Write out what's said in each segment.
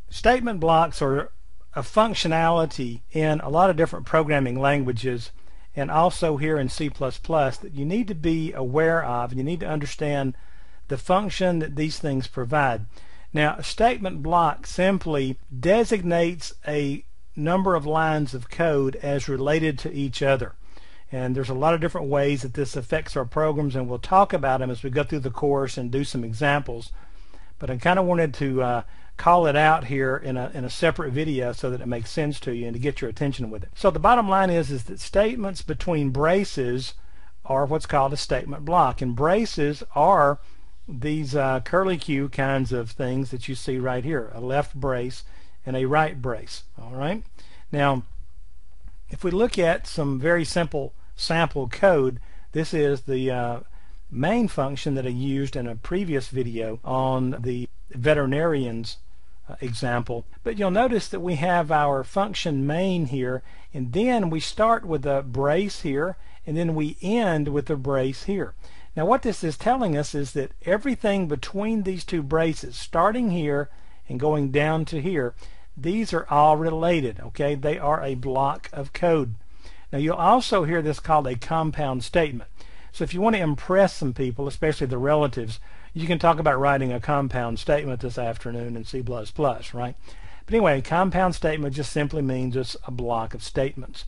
Statement blocks are a functionality in a lot of different programming languages, and also here in C++, that you need to be aware of, and you need to understand the function that these things provide. Now, a statement block simply designates a number of lines of code as related to each other. And there's a lot of different ways that this affects our programs, and we'll talk about them as we go through the course and do some examples. But I kind of wanted to call it out here in a separate video so that it makes sense to you and to get your attention with it. So the bottom line is that statements between braces are what's called a statement block, and braces are these curly Q kinds of things that you see right here, a left brace and a right brace. All right. Now, if we look at some very simple sample code, this is the main function that I used in a previous video on the veterinarian's example. But you'll notice that we have our function main here, and then we start with a brace here, and then we end with a brace here. Now what this is telling us is that everything between these two braces, starting here and going down to here, these are all related. Okay, they are a block of code. Now you'll also hear this called a compound statement. So if you want to impress some people, especially the relatives, you can talk about writing a compound statement this afternoon in C++, right? But anyway, a compound statement just simply means it's a block of statements.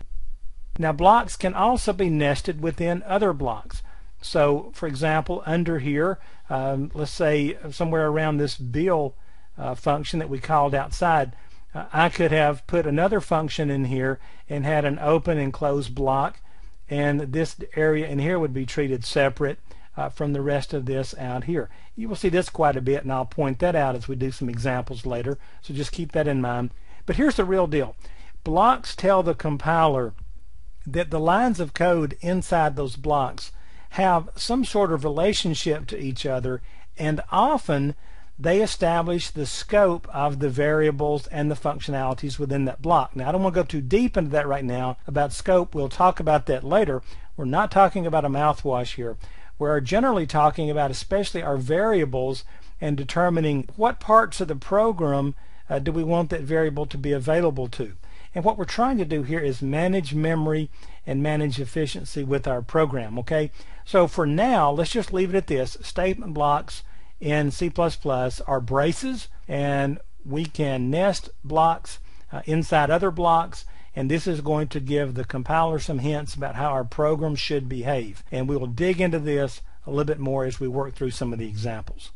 Now blocks can also be nested within other blocks. So for example, under here, let's say somewhere around this bill function that we called outside, I could have put another function in here and had an open and close block, and this area in here would be treated separate from the rest of this out here. You will see this quite a bit, and I'll point that out as we do some examples later, so just keep that in mind. But here's the real deal. Blocks tell the compiler that the lines of code inside those blocks have some sort of relationship to each other, and often they establish the scope of the variables and the functionalities within that block. Now I don't want to go too deep into that right now about scope. We'll talk about that later. We're not talking about a mouthwash here. We're generally talking about especially our variables and determining what parts of the program do we want that variable to be available to. And what we're trying to do here is manage memory and manage efficiency with our program. Okay, so for now let's just leave it at this. Statement blocks in C++ are braces, and we can nest blocks inside other blocks, and this is going to give the compiler some hints about how our program should behave, and we will dig into this a little bit more as we work through some of the examples.